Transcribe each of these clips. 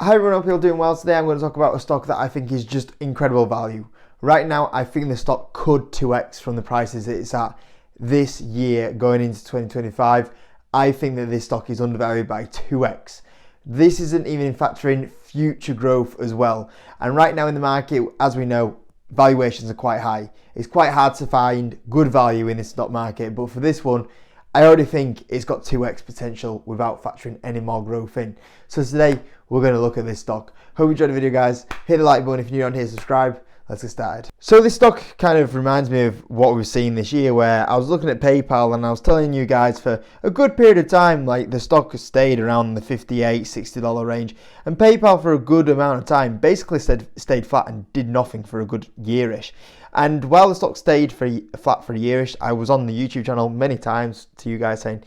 Hi everyone, hope you're doing well. Today I'm going to talk about a stock that I think is just incredible value. Right now, I think the stock could 2x from the prices it's at this year going into 2025. I think that this stock is undervalued by 2x. This isn't even factoring future growth as well. And right now in the market, as we know, valuations are quite high. It's quite hard to find good value in this stock market, but for this one, I already think it's got 2x potential without factoring any more growth in. So today, we're going to look at this stock. Hope you enjoyed the video, guys. Hit the like button if you're new on here, subscribe. Let's get started. So this stock kind of reminds me of what we've seen this year, where I was looking at PayPal and I was telling you guys for a good period of time, like the stock has stayed around the $58, $60 range. And PayPal for a good amount of time basically stayed flat and did nothing for a good yearish. And while the stock stayed flat for a yearish, I was on the YouTube channel many times to you guys saying,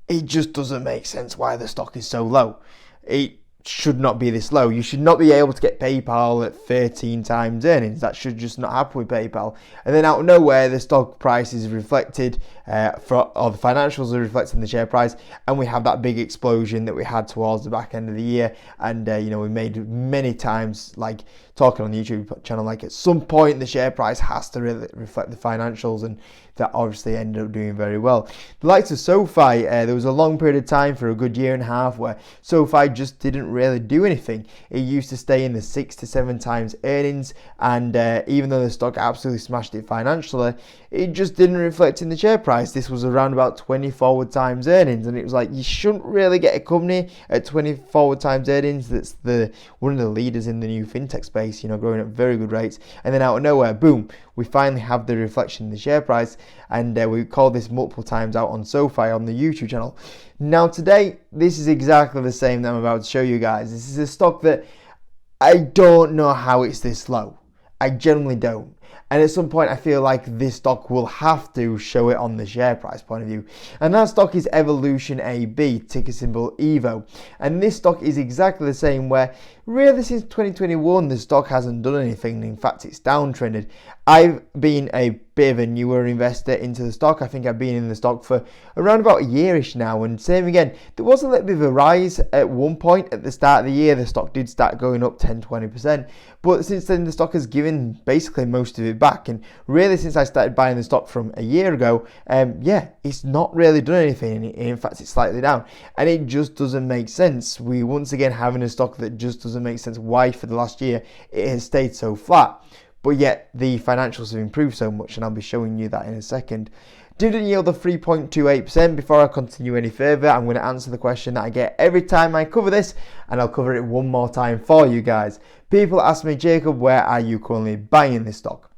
it just doesn't make sense why the stock is so low. It should not be this low. You should not be able to get PayPal at 13 times earnings. That should just not happen with PayPal. And then out of nowhere, the stock price is reflected, or the financials are reflected in the share price, and we have that big explosion that we had towards the back end of the year. And we made many times, like talking on the YouTube channel, like at some point the share price has to really reflect the financials, and that obviously ended up doing very well. The likes of SoFi, there was a long period of time for a good year and a half where SoFi just didn't really do anything. It used to stay in the 6 to 7 times earnings, and even though the stock absolutely smashed it financially, it just didn't reflect in the share price. This was around about 20 forward times earnings, and it was like, you shouldn't really get a company at 20 forward times earnings that's one of the leaders in the new fintech space, growing at very good rates. And then out of nowhere, boom, we finally have the reflection in the share price, and we called this multiple times out on SoFi on the YouTube channel. Now today, this is exactly the same that I'm about to show you guys. This is a stock that I don't know how it's this low. I generally don't. And at some point, I feel like this stock will have to show it on the share price point of view. And that stock is Evolution AB, ticker symbol EVO. And this stock is exactly the same, where really since 2021, the stock hasn't done anything. In fact, it's downtrended. I've been a bit of a newer investor into the stock. I think I've been in the stock for around about a yearish now. And same again, there was a little bit of a rise at one point at the start of the year. The stock did start going up 10-20%. But since then, the stock has given basically most of it back. And really, since I started buying the stock from a year ago, it's not really done anything. In fact, it's slightly down. And it just doesn't make sense. We once again having a stock that just doesn't make sense why for the last year it has stayed so flat. But yet the financials have improved so much, and I'll be showing you that in a second. Dividend yield of 3.28%. Before I continue any further, I'm going to answer the question that I get every time I cover this, and I'll cover it one more time for you guys. People ask me, Jacob, where are you currently buying this stock?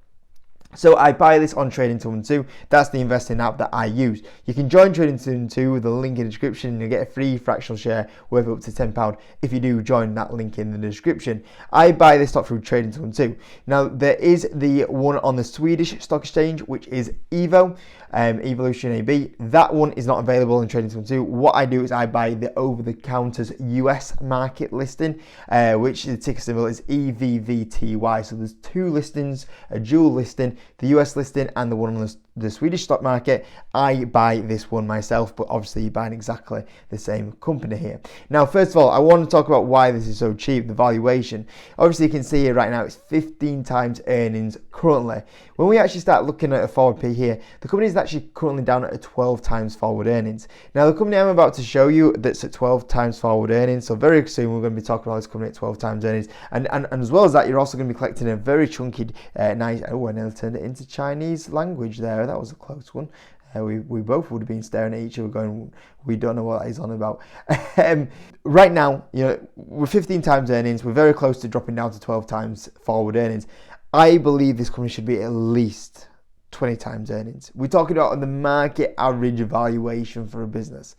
So I buy this on Trading212. That's the investing app that I use. You can join Trading212 with the link in the description, and you get a free fractional share worth up to £10 if you do join that link in the description. I buy this stock through Trading212. Now there is the one on the Swedish stock exchange, which is EVO, Evolution AB. That one is not available in Trading212. What I do is I buy the over-the-counters US market listing, which the ticker symbol is EVVTY. So there's two listings, a dual listing, the US listing and the one on the Swedish stock market. I buy this one myself, but obviously you're buying exactly the same company here. Now, first of all, I want to talk about why this is so cheap, the valuation. Obviously, you can see here right now, it's 15 times earnings currently. When we actually start looking at a forward P here, the company is actually currently down at a 12 times forward earnings. Now, the company I'm about to show you that's at 12 times forward earnings, so very soon we're going to be talking about this company at 12 times earnings. And as well as that, you're also going to be collecting a very chunky, nice, I nearly turned it into Chinese language there. That was a close one. We both would have been staring at each other going, we don't know what he's on about. Right now, we're 15 times earnings. We're very close to dropping down to 12 times forward earnings. I believe this company should be at least 20 times earnings. We're talking about the market average valuation for a business.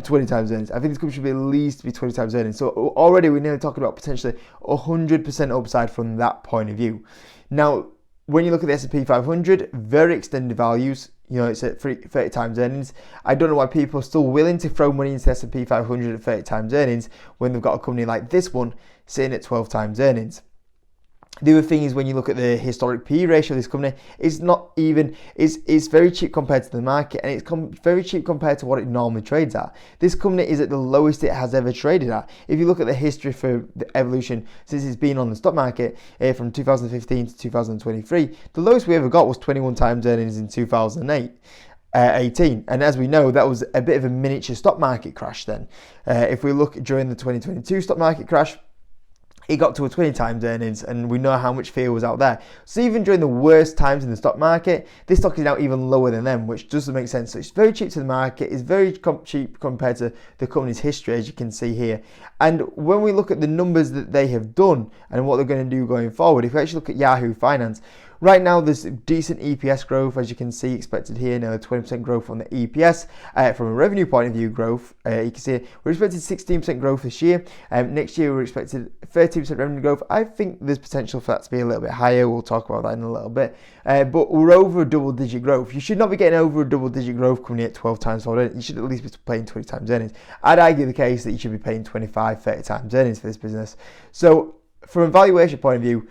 20 times earnings. I think this company should be at least 20 times earnings. So already we're nearly talking about potentially 100% upside from that point of view. Now, when you look at the S&P 500, very extended values, it's at 30 times earnings. I don't know why people are still willing to throw money into the S&P 500 at 30 times earnings when they've got a company like this one sitting at 12 times earnings. The other thing is when you look at the historic PE ratio of this company, it's not even, it's very cheap compared to the market, and it's very cheap compared to what it normally trades at. This company is at the lowest it has ever traded at. If you look at the history for the Evolution since it's been on the stock market from 2015 to 2023, the lowest we ever got was 21 times earnings in 2018, and as we know, that was a bit of a miniature stock market crash then. If we look during the 2022 stock market crash, it got to a 20 times earnings, and we know how much fear was out there. So even during the worst times in the stock market, this stock is now even lower than them, which doesn't make sense. So it's very cheap to the market. It's very cheap compared to the company's history, as you can see here. And when we look at the numbers that they have done and what they're going to do going forward, if we actually look at Yahoo Finance, right now there's decent EPS growth, as you can see, expected here, nearly 20% growth on the EPS. From a revenue point of view growth, you can see we're expecting 16% growth this year. Next year we're expected 13% revenue growth. I think there's potential for that to be a little bit higher. We'll talk about that in a little bit. But we're over a double-digit growth. You should not be getting over a double-digit growth coming at 12 times forward earnings. You should at least be paying 20 times earnings. I'd argue the case that you should be paying 25, 30 times earnings for this business. So from a valuation point of view,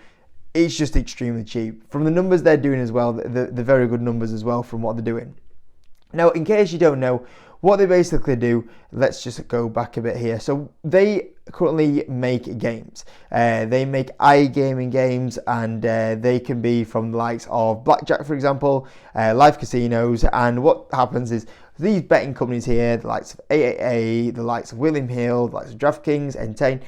it's just extremely cheap. From the numbers they're doing as well, the very good numbers as well from what they're doing. Now, in case you don't know, what they basically do, let's just go back a bit here. So they currently make games. They make iGaming games, and they can be from the likes of blackjack, for example, live casinos. And what happens is these betting companies here, the likes of 888, the likes of William Hill, the likes of DraftKings, Entain,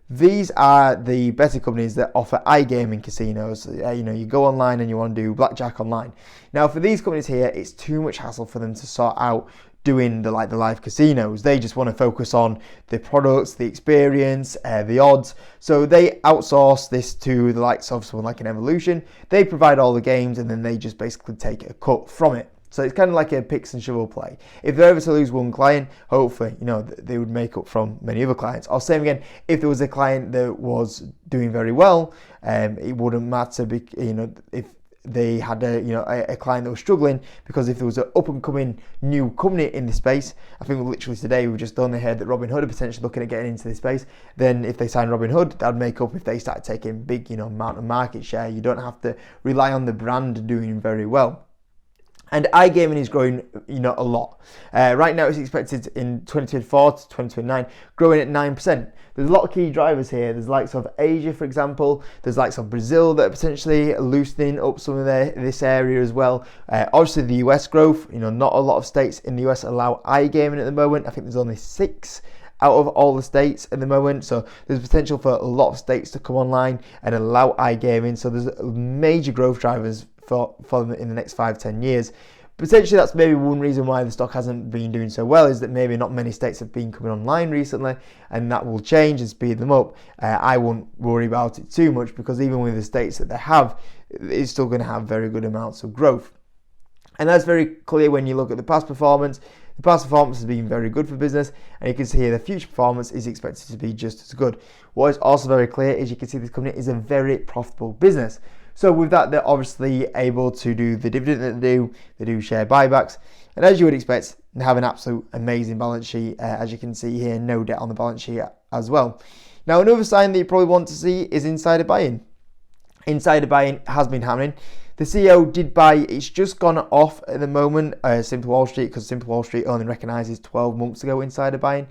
these are the better companies that offer iGaming casinos. You go online and you want to do blackjack online. Now, for these companies here, it's too much hassle for them to sort out doing the live casinos. They just want to focus on the products, the experience, the odds. So they outsource this to the likes of someone like an Evolution. They provide all the games, and then they just basically take a cut from it. So it's kind of like a picks and shovel play. If they're ever to lose one client, hopefully, they would make up from many other clients. Or same again, if there was a client that was doing very well, it wouldn't matter, if they had a client that was struggling, because if there was an up and coming new company in the space, I think literally today we've just only heard that Robinhood are potentially looking at getting into this space. Then if they sign Robinhood, that'd make up if they start taking big, amount of market share. You don't have to rely on the brand doing very well. And iGaming is growing, a lot. Right now it's expected in 2024 to 2029, growing at 9%. There's a lot of key drivers here. There's likes of Asia, for example. There's likes of Brazil that are potentially loosening up some of this area as well. Obviously the US growth, not a lot of states in the US allow iGaming at the moment. I think there's only 6 out of all the states at the moment. So there's potential for a lot of states to come online and allow iGaming. So there's major growth drivers for them in the next 5-10 years. Potentially that's maybe one reason why the stock hasn't been doing so well, is that maybe not many states have been coming online recently, and that will change and speed them up. I won't worry about it too much, because even with the states that they have, it's still going to have very good amounts of growth. And that's very clear when you look at the past performance. The past performance has been very good for business, and you can see here the future performance is expected to be just as good. What is also very clear is you can see this company is a very profitable business. So with that, they're obviously able to do the dividend that they do share buybacks, and as you would expect, they have an absolute amazing balance sheet. As you can see here, no debt on the balance sheet as well. Now, another sign that you probably want to see is insider buying. Insider buying has been happening. The CEO did buy, it's just gone off at the moment, Simple Wall Street, because Simple Wall Street only recognises 12 months ago insider buying.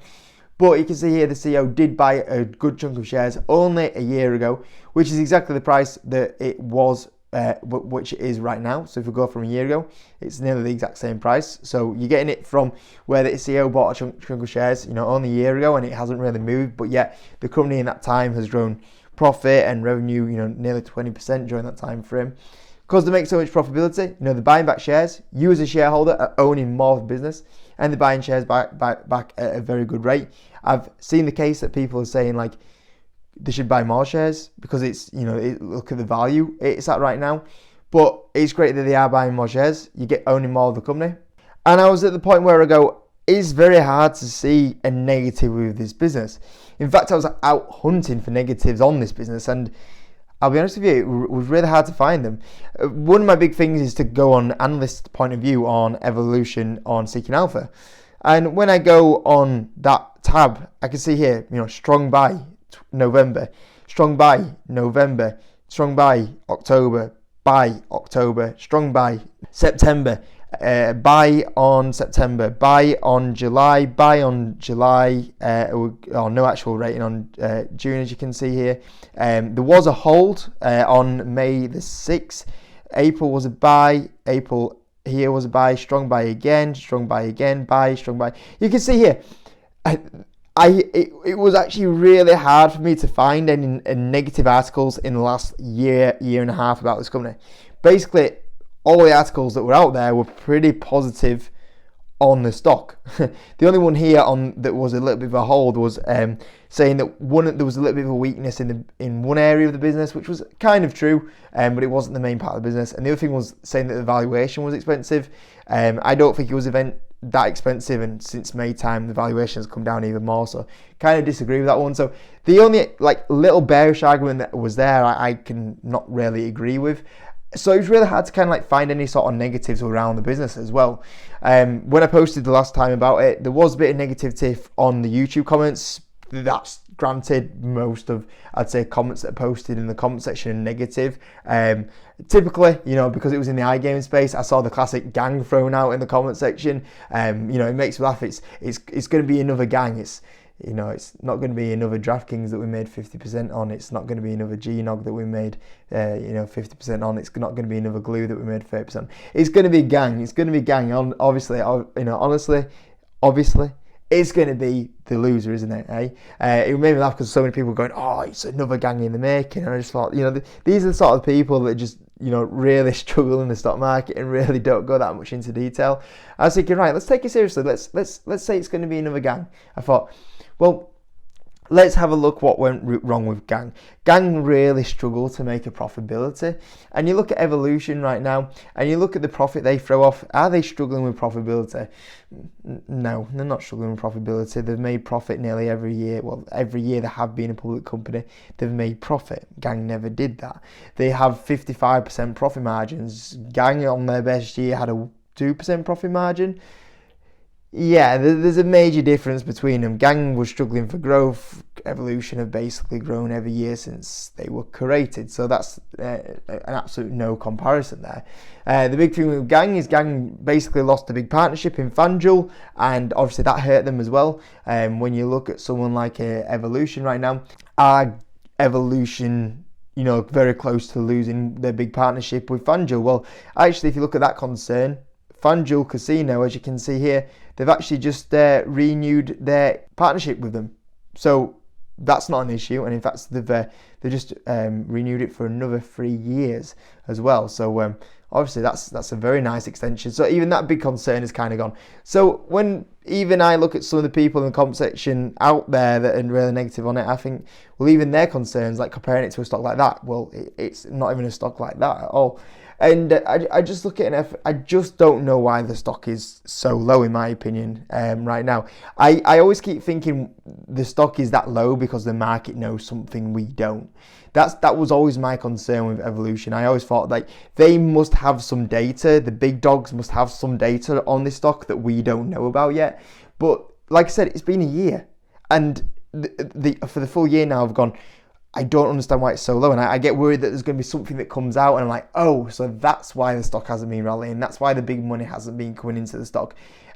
But you can see here the CEO did buy a good chunk of shares only a year ago, which is exactly the price that it was, which it is right now. So if we go from a year ago, it's nearly the exact same price. So you're getting it from where the CEO bought a chunk of shares, only a year ago, and it hasn't really moved. But yet the company in that time has grown profit and revenue, nearly 20% during that time frame. Because they make so much profitability, they're buying back shares. You as a shareholder are owning more of the business, and they're buying shares back at a very good rate. I've seen the case that people are saying they should buy more shares because it's, look at the value it's at right now. But it's great that they are buying more shares. You get owning more of the company. And I was at the point where I go, it's very hard to see a negative with this business. In fact, I was out hunting for negatives on this business, and I'll be honest with you, it was really hard to find them. One of my big things is to go on Analyst point of view on Evolution on Seeking Alpha. And when I go on that tab, I can see here, strong buy November, strong buy November, strong buy, October, buy, October, strong buy, September, buy on September, buy on July, buy on July, no actual rating on June, as you can see here. There was a hold on May the 6th. April was a buy, April here was a buy, strong buy again, buy, strong buy. You can see here, it was actually really hard for me to find any negative articles in the last year and a half about this company. Basically, all the articles that were out there were pretty positive on the stock. The only one here that was a little bit of a hold was saying that there was a little bit of a weakness in one area of the business, which was kind of true, but it wasn't the main part of the business. And the other thing was saying that the valuation was expensive. I don't think it was that expensive, and since May time the valuation has come down even more, so kind of disagree with that one. So the only little bearish argument that was there I can not really agree with. So it was really hard to kind of find any sort of negatives around the business as well. When I posted the last time about it, there was a bit of negativity on the YouTube comments. That's granted, most of, I'd say, comments that are posted in the comment section are negative. Typically, because it was in the iGaming space, I saw the classic gang thrown out in the comment section. It makes me laugh. It's going to be another gang. It's not going to be another DraftKings that we made 50% on. It's not going to be another GNOG that we made 50% on. It's not going to be another Glue that we made 30%. On. It's going to be gang. It's going to be gang. Obviously, it's going to be the loser, isn't it? It made me laugh because so many people were going, "Oh, it's another gang in the making." And I just thought, these are the sort of people that just really struggle in the stock market and really don't go that much into detail. I was thinking, right, let's take it seriously. Let's say it's going to be another gang. I thought, well, let's have a look what went wrong with Gang. Gang really struggled to make a profitability. And you look at Evolution right now, and you look at the profit they throw off. Are they struggling with profitability? No, they're not struggling with profitability. They've made profit nearly every year. Well, every year they have been a public company, they've made profit. Gang never did that. They have 55% profit margins. Gang on their best year had a 2% profit margin. Yeah, there's a major difference between them. Gang was struggling for growth. Evolution have basically grown every year since they were created. So that's an absolute no comparison there. The big thing with Gang is Gang basically lost a big partnership in FanDuel, and obviously that hurt them as well. When you look at someone like Evolution right now, are Evolution very close to losing their big partnership with FanDuel? Well, actually, if you look at that concern, FanDuel Casino, as you can see here, they've actually just renewed their partnership with them. So that's not an issue. And in fact, they've just renewed it for another 3 years as well. So obviously that's a very nice extension. So even that big concern is kind of gone. So when even I look at some of the people in the comment section out there that are really negative on it, I think, well, even their concerns, like comparing it to a stock like that, well, it's not even a stock like that at all. And I just look at it, I just don't know why the stock is so low, in my opinion, right now. I always keep thinking the stock is that low because the market knows something we don't. That was always my concern with Evolution. I always thought they must have some data, the big dogs must have some data on this stock that we don't know about yet. But like I said, it's been a year. And for the full year now, I've gone, I don't understand why it's so low, and I get worried that there's going to be something that comes out and I'm like, oh, so that's why the stock hasn't been rallying, that's why the big money hasn't been coming into the stock,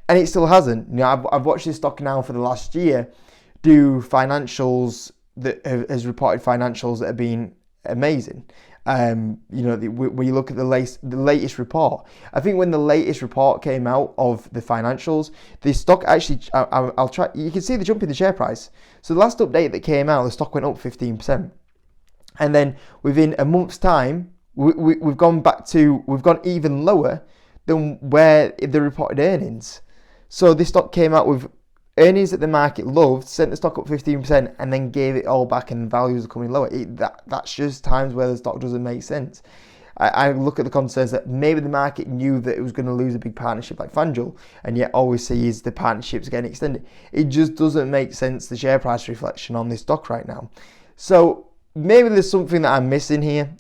and it still hasn't. I've watched this stock now for the last year do financials that has reported financials that have been amazing. When you look at the latest report, I think when the latest report came out of the financials, the stock actually, I'll try, you can see the jump in the share price. So the last update that came out, the stock went up 15%. And then within a month's time, we've gone even lower than where the reported earnings. So this stock came out with earnings that the market loved, sent the stock up 15%, and then gave it all back, and values are coming lower. That's just times where the stock doesn't make sense. I look at the concerns that maybe the market knew that it was going to lose a big partnership like FanDuel, and yet all we see is the partnerships getting extended. It just doesn't make sense, the share price reflection on this stock right now. So maybe there's something that I'm missing here.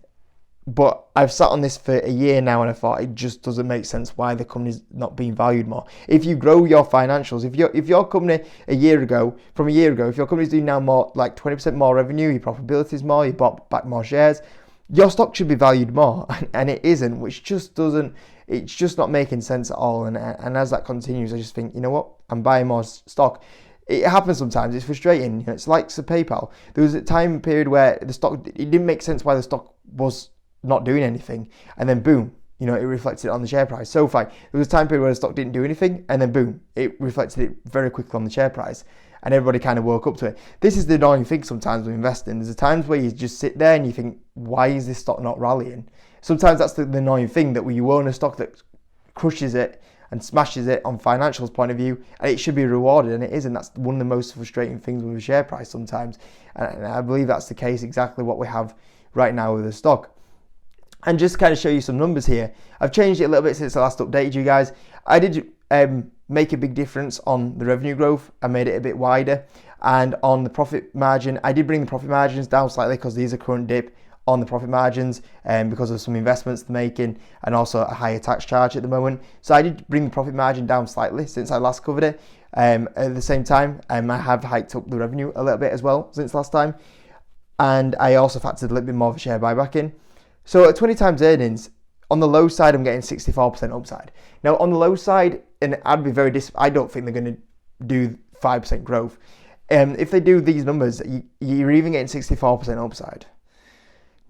But I've sat on this for a year now, and I thought it just doesn't make sense why the company's not being valued more. If you grow your financials, if your company from a year ago, if your company's doing now more like 20% more revenue, your profitability is more, you bought back more shares, your stock should be valued more, and it isn't, which just doesn't, it's just not making sense at all. And as that continues, I just think, you know what, I'm buying more stock. It happens sometimes, it's frustrating. You know, it's like PayPal. There was a time period where the stock, it didn't make sense why the stock was not doing anything, and then boom, you know, it reflected on the share price. So fine, there was a time period where the stock didn't do anything, and then boom, it reflected it very quickly on the share price, and everybody kind of woke up to it. This is the annoying thing sometimes with investing. There's times where you just sit there and you think, why is this stock not rallying? Sometimes that's the annoying thing, that you own a stock that crushes it and smashes it on financials point of view, and it should be rewarded, and it isn't. That's one of the most frustrating things with the share price sometimes, and I believe that's the case, exactly what we have right now with the stock. And just to kind of show you some numbers here, I've changed it a little bit since I last updated you guys. I did make a big difference on the revenue growth. I made it a bit wider, and on the profit margin, I did bring the profit margins down slightly because there's a current dip on the profit margins because of some investments they're making, and also a higher tax charge at the moment. So I did bring the profit margin down slightly since I last covered it. At the same time, I have hiked up the revenue a little bit as well since last time, and I also factored a little bit more of a share buyback in. So at 20 times earnings, on the low side, I'm getting 64% upside. Now on the low side, and I'd be very I don't think they're going to do 5% growth. If they do these numbers, you're even getting 64% upside.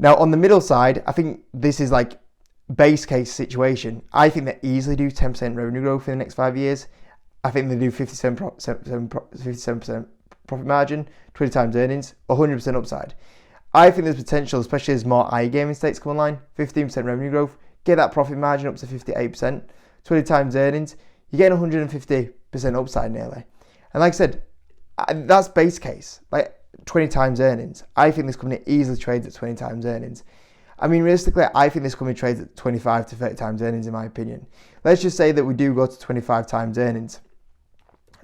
Now on the middle side, I think this is like base case situation. I think they easily do 10% revenue growth in the next 5 years. I think they do 57% profit margin, 20 times earnings, 100% upside. I think there's potential, especially as more iGaming states come online, 15% revenue growth, get that profit margin up to 58%, 20 times earnings, you're getting 150% upside nearly. And like I said, that's base case, like 20 times earnings. I think this company easily trades at 20 times earnings. I mean, realistically, I think this company trades at 25 to 30 times earnings in my opinion. Let's just say that we do go to 25 times earnings.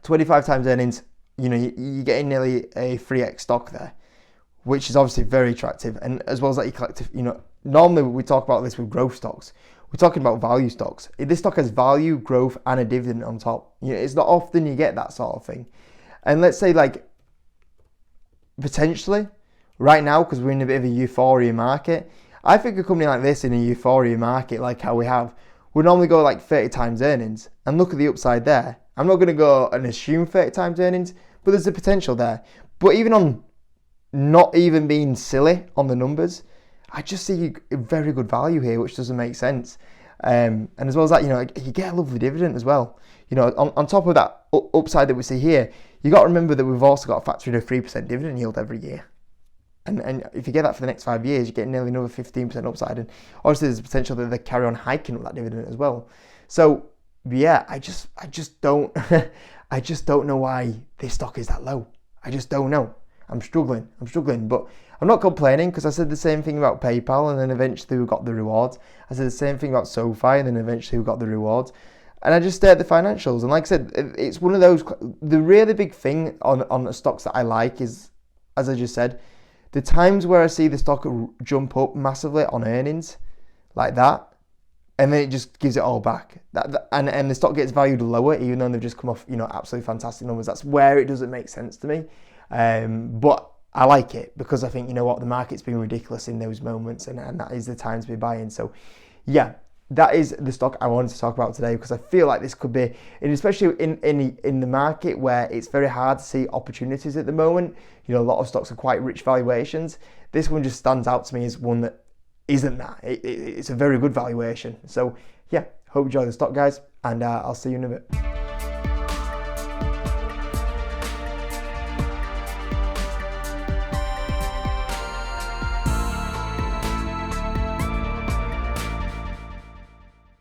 25 times earnings, you know, you're getting nearly a 3x stock there, which is obviously very attractive. And as well as that, you collective, you know, normally we talk about this with growth stocks. We're talking about value stocks. This stock has value, growth, and a dividend on top. You know, it's not often you get that sort of thing. And let's say, like, potentially, right now, because we're in a bit of a euphoria market, I think a company like this in a euphoria market, like how we have, would normally go like 30 times earnings. And look at the upside there. I'm not going to go and assume 30 times earnings, but there's a potential there. But even on not even being silly on the numbers, I just see a very good value here, which doesn't make sense. And as well as that, you know, you get a lovely dividend as well. You know, on top of that upside that we see here, you got to remember that we've also got to factor in a 3% dividend yield every year. And if you get that for the next 5 years, you get nearly another 15% upside. And obviously there's a potential that they carry on hiking up that dividend as well. So yeah, I just don't I just don't know why this stock is that low. I just don't know. I'm struggling, but I'm not complaining, because I said the same thing about PayPal, and then eventually we got the rewards. I said the same thing about SoFi, and then eventually we got the rewards. And I just stare at the financials, and like I said, it's one of those, the really big thing on the stocks that I like is, as I just said, the times where I see the stock jump up massively on earnings, like that, and then it just gives it all back. And the stock gets valued lower, even though they've just come off, you know, absolutely fantastic numbers. That's where it doesn't make sense to me. But I like it, because I think, you know what, the market's been ridiculous in those moments, and that is the time to be buying. So yeah, that is the stock I wanted to talk about today, because I feel like this could be, and especially in the market where it's very hard to see opportunities at the moment. You know, a lot of stocks are quite rich valuations. This one just stands out to me as one that isn't that. It's a very good valuation. So yeah, hope you enjoy the stock, guys, and I'll see you in a bit.